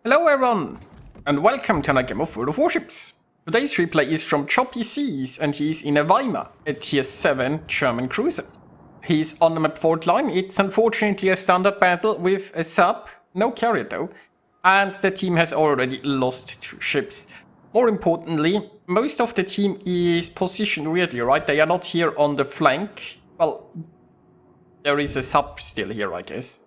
Hello everyone, and welcome to another game of World of Warships. Today's replay is from Choppy Seas, and he's in a Weimar, a tier 7 German cruiser. He's on the map Fort Line. It's unfortunately a standard battle with a sub, no carrier though, and the team has already lost 2 ships. More importantly, most of the team is positioned weirdly, right? They are not here on the flank. Well, there is a sub still here, I guess.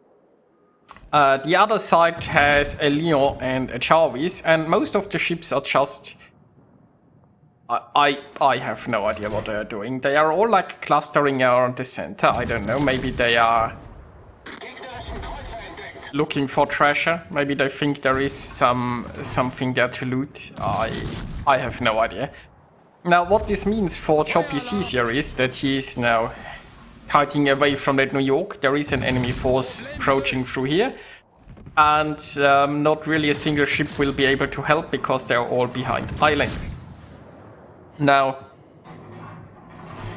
The other side has a Lyon and a Jarvis, and most of the ships are just... I have no idea what they are doing. They are all like clustering around the center. I don't know, maybe they are looking for treasure. Maybe they think there is something there to loot. I have no idea. Now, what this means for Choppy Seas here is that he is now kiting away from that New York. There is an enemy force approaching through here, and not really a single ship will be able to help because they're all behind islands. Now,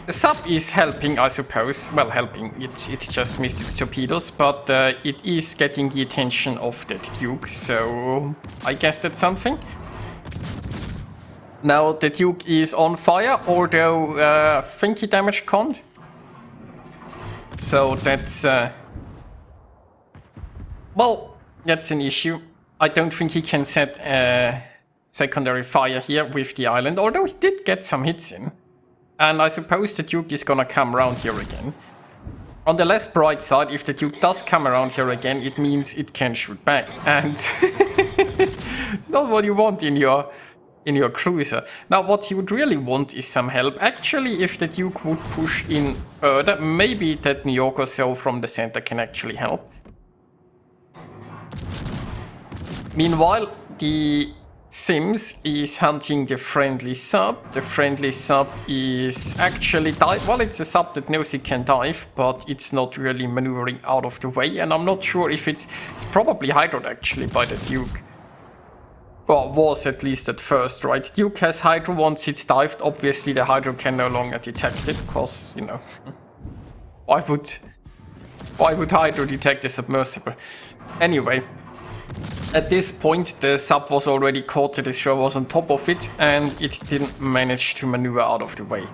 the sub is helping, I suppose. Well, helping, it just missed its torpedoes, but it is getting the attention of that Duke, so I guess that's something. Now, the Duke is on fire, although I think he damaged Cond. So that's, well, that's an issue. I don't think he can set a secondary fire here with the island, although he did get some hits in. And I suppose the Duke is gonna come around here again. On the less bright side, if the Duke does come around here again, it means it can shoot back. And it's not what you want in your cruiser. Now, what you would really want is some help. Actually, if the Duke would push in further, maybe that New York or so from the center can actually help. Meanwhile, the Sims is hunting the friendly sub. The friendly sub is actually well, it's a sub that knows it can dive, but it's not really maneuvering out of the way. And I'm not sure if it's probably hydroed actually by the Duke. Well, was at least at first, right? Duke has hydro once it's dived. Obviously, the hydro can no longer detect it, because, you know, why would hydro detect a submersible? Anyway, at this point, the sub was already caught. The destroyer was on top of it, and it didn't manage to maneuver out of the way.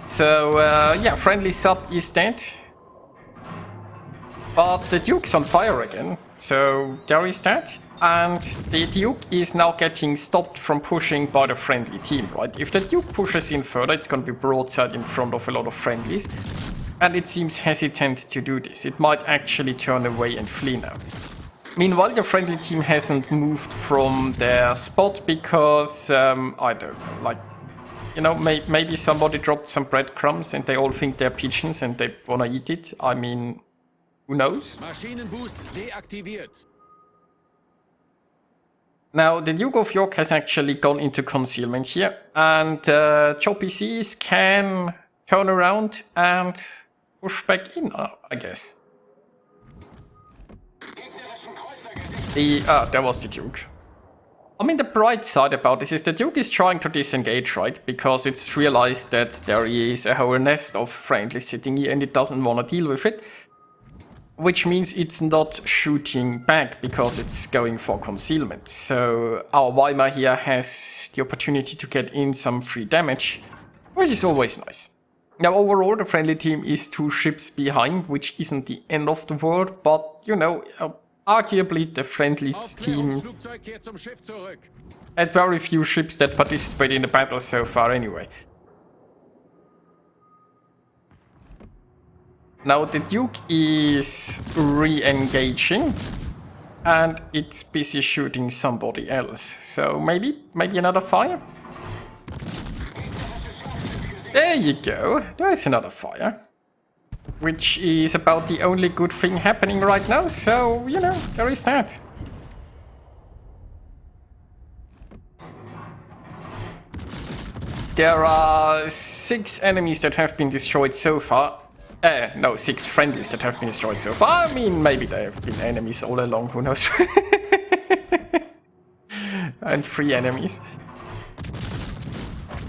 So, yeah, friendly sub is dead. But the Duke's on fire again, so there is that. And the Duke is now getting stopped from pushing by the friendly team, right? If the Duke pushes in further, it's going to be broadside in front of a lot of friendlies. And it seems hesitant to do this. It might actually turn away and flee now. Meanwhile, the friendly team hasn't moved from their spot because, I don't know, like, you know, maybe somebody dropped some breadcrumbs and they all think they're pigeons and they want to eat it. I mean, who knows? Maschinenboost deaktiviert. Now, the Duke of York has actually gone into concealment here, and Choppy Seas can turn around and push back in, I guess. There was the Duke. I mean, the bright side about this is the Duke is trying to disengage, right? Because it's realized that there is a whole nest of friendlies sitting here and it doesn't want to deal with it. Which means it's not shooting back because it's going for concealment. So our Weimar here has the opportunity to get in some free damage, which is always nice. Now overall the friendly team is 2 ships behind, which isn't the end of the world, but you know, arguably the friendly team had very few ships that participated in the battle so far anyway. Now the Duke is re-engaging, and it's busy shooting somebody else. So maybe another fire? There you go, there is another fire. Which is about the only good thing happening right now, so, you know, there is that. There are 6 enemies that have been destroyed so far. No, 6 friendlies that have been destroyed so far. I mean, maybe they have been enemies all along, who knows? And 3 enemies.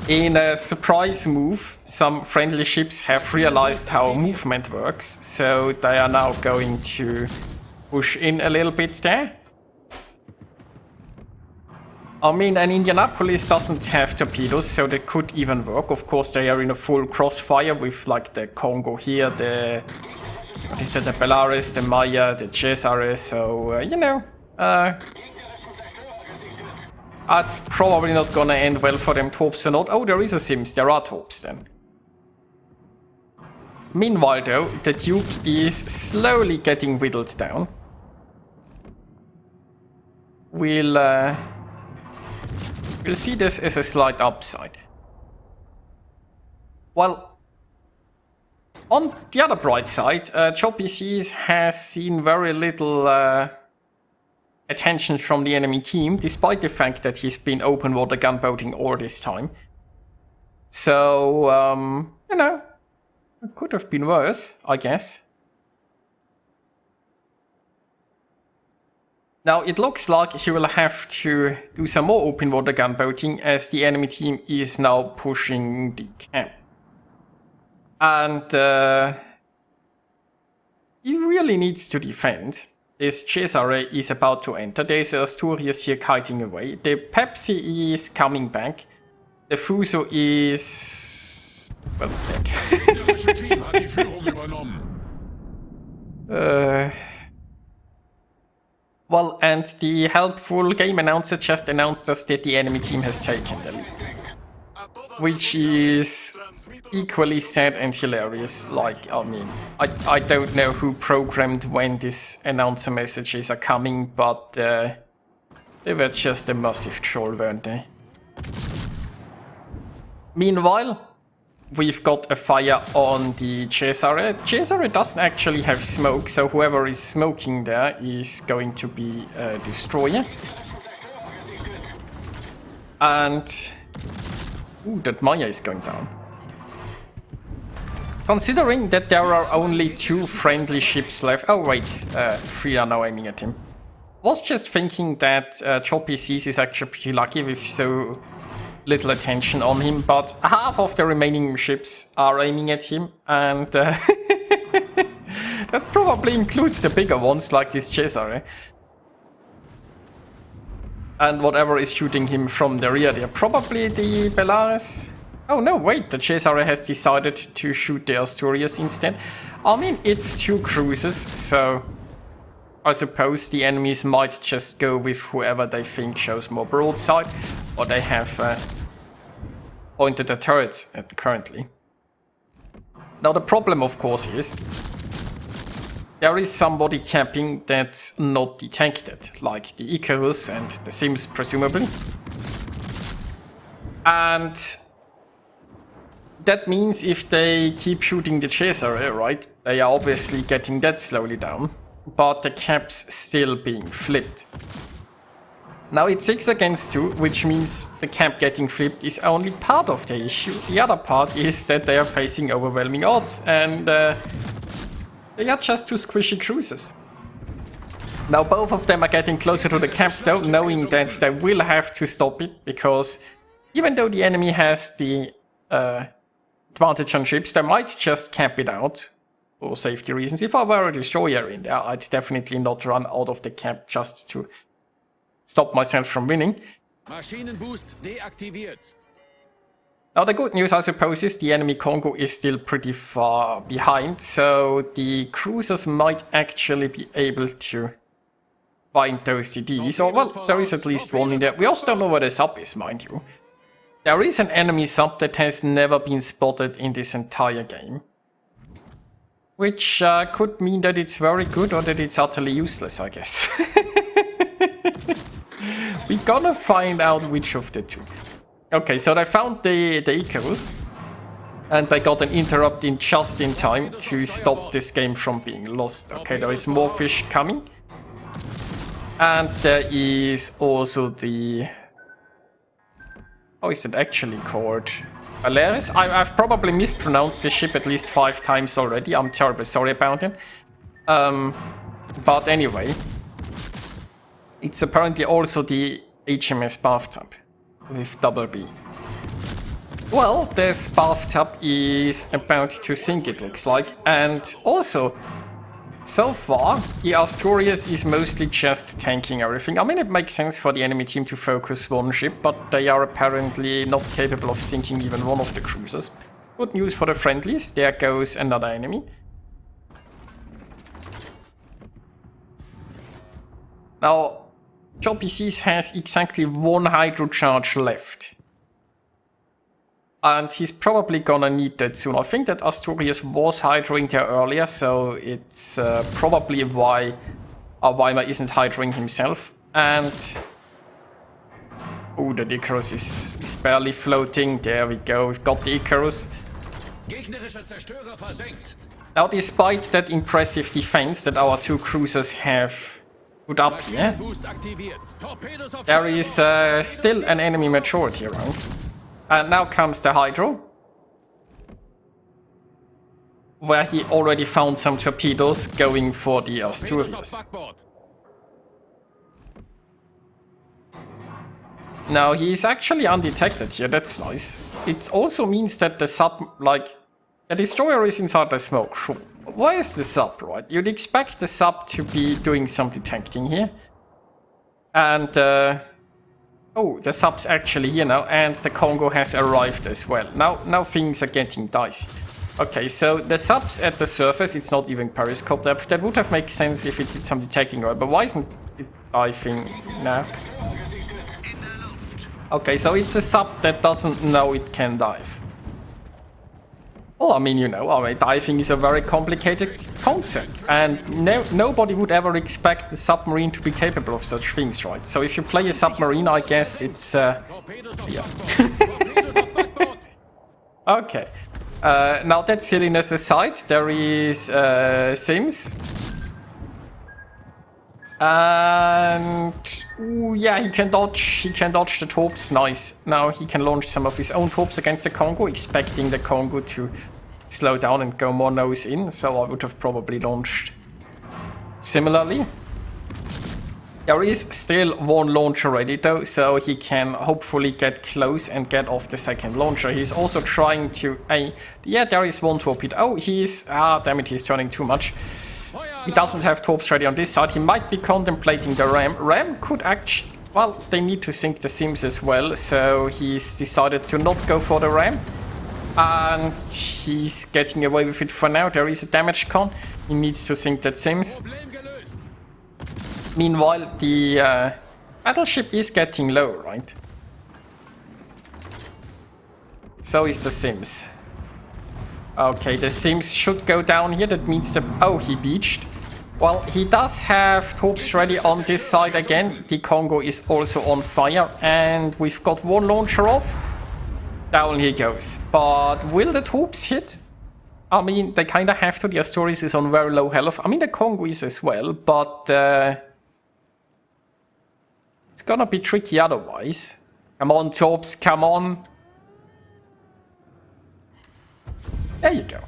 In a surprise move, some friendly ships have realized how movement works, so they are now going to push in a little bit there. I mean, and Indianapolis doesn't have torpedoes, so that could even work. Of course, they are in a full crossfire with like the Congo here, the Belarus, the Maya, the Cesare, so, you know, it's probably not gonna end well for them, torps or not. Oh, there is a Sims, there are torps then. Meanwhile, though, the Duke is slowly getting whittled down. We'll see this as a slight upside. Well, on the other bright side, Choppy Seas has seen very little attention from the enemy team, despite the fact that he's been open water gunboating all this time. So, you know, it could have been worse, I guess. Now, it looks like he will have to do some more open water gunboating as the enemy team is now pushing the camp. And he really needs to defend. This Cesare is about to enter. There's Asturias here kiting away. The Pepsi is coming back. The Fuso is... well, dead. Well, and the helpful game announcer just announced us that the enemy team has taken the lead. Which is equally sad and hilarious. Like, I mean, I don't know who programmed when these announcer messages are coming, but they were just a massive troll, weren't they? Meanwhile, we've got a fire on the Cesare. Cesare doesn't actually have smoke, so whoever is smoking there is going to be a destroyer. And... ooh, that Maya is going down. Considering that there are only 2 friendly ships left... oh wait, 3 are now aiming at him. Was just thinking that Choppy Seas is actually pretty lucky with so little attention on him, but half of the remaining ships are aiming at him, and that probably includes the bigger ones like this Cesare. And whatever is shooting him from the rear there, probably the Belarus. Oh no, wait, the Cesare has decided to shoot the Asturias instead. I mean, it's 2 cruisers, so I suppose the enemies might just go with whoever they think shows more broadside, or they have pointed at turrets at currently. Now the problem, of course, is there is somebody camping that's not detected, like the Icarus and the Sims, presumably. And that means if they keep shooting the Cesare, right, they are obviously getting that slowly down, but the cap's still being flipped. Now it's 6 against 2, which means the cap getting flipped is only part of the issue. The other part is that they are facing overwhelming odds, and they are just 2 squishy cruisers. Now both of them are getting closer to the cap though, knowing that they will have to stop it, because even though the enemy has the advantage on ships, they might just cap it out for safety reasons. If I were a destroyer in there, I'd definitely not run out of the cap just to stop myself from winning. Maschinenboost deaktiviert. Now the good news, I suppose, is the enemy Congo is still pretty far behind, so the cruisers might actually be able to find those CDs. Or, well, there is at least one in there. We also don't know where the sub is, mind you. There is an enemy sub that has never been spotted in this entire game. Which could mean that it's very good or that it's utterly useless, I guess. We're gonna find out which of the 2. Okay, so they found the Icarus, and they got an interrupt in just in time to stop this game from being lost. Okay, there is more fish coming. And there is also the... how is it actually called? Valeris? I've probably mispronounced the ship at least 5 times already. I'm terribly sorry about it. But anyway, it's apparently also the HMS Bathtub with double B. Well, this bathtub is about to sink, it looks like, and also So far, the Asturias is mostly just tanking everything. I mean, it makes sense for the enemy team to focus one ship, but they are apparently not capable of sinking even one of the cruisers. Good news for the friendlies, there goes another enemy. Now, JPCs has exactly one hydro charge left. And he's probably gonna need that soon. I think that Asturias was hydroing there earlier, so it's probably why Weimar isn't hydroing himself. And... oh, the Icarus is barely floating. There we go, we've got the Icarus. Now, despite that impressive defense that our two cruisers have put up here, there is still an enemy majority around. And now comes the Hydro, where he already found some torpedoes going for the Asturias. Now he's actually undetected here, that's nice. It also means that the sub, like, the destroyer is inside the smoke. Why is the sub, right? You'd expect the sub to be doing some detecting here. And oh, the sub's actually here now, and the Congo has arrived as well. Now things are getting dicey. Okay, so the sub's at the surface, it's not even periscope depth. That would have made sense if it did some detecting, right? But why isn't it diving now? Okay, so it's a sub that doesn't know it can dive. Well, I mean, you know, diving is a very complicated concept, and nobody would ever expect the submarine to be capable of such things, right? So if you play a submarine, I guess it's, yeah. Okay. Now that silliness aside, there is Sims. And ooh, yeah, he can dodge the torps, nice. Now he can launch some of his own torps against the Congo, expecting the Congo to slow down and go more nose in, so I would have probably launched similarly. There is still one launcher ready though, so he can hopefully get close and get off the second launcher. He's also trying to... yeah, there is one torpedo. Oh, he's... damn it, he's turning too much. He doesn't have torps ready on this side. He might be contemplating the ram. Ram could actually... well, they need to sink the Sims as well, so he's decided to not go for the ram. And he's getting away with it for now. There is a damage con. He needs to sink that Sims. Meanwhile, the battleship is getting low, right? So is the Sims. Okay, the Sims should go down here. That means that... oh, he beached. Well, he does have torps ready on this side again. The Congo is also on fire. And we've got one launcher off. Down he goes. But will the torps hit? I mean, they kind of have to. The Asturias is on very low health. I mean, the Congo is as well. But it's gonna be tricky otherwise. Come on, torps, come on. There you go.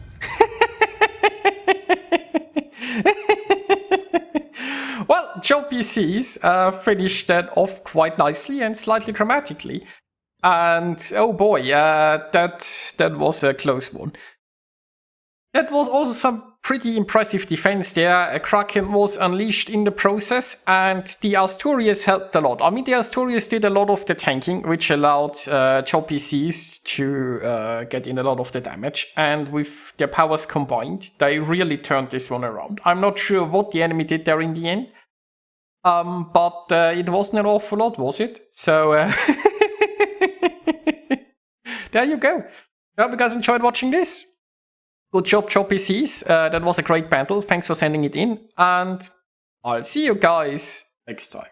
Well, JPCs finished that off quite nicely and slightly dramatically. And oh boy, that was a close one. That was also some pretty impressive defense there. A Kraken was unleashed in the process, and the Asturias helped a lot. I mean, the Asturias did a lot of the tanking, which allowed JPCs to get in a lot of the damage. And with their powers combined, they really turned this one around. I'm not sure what the enemy did there in the end. But it wasn't an awful lot, was it? So, there you go. I hope you guys enjoyed watching this. Good job, JPCs. That was a great battle. Thanks for sending it in. And I'll see you guys next time.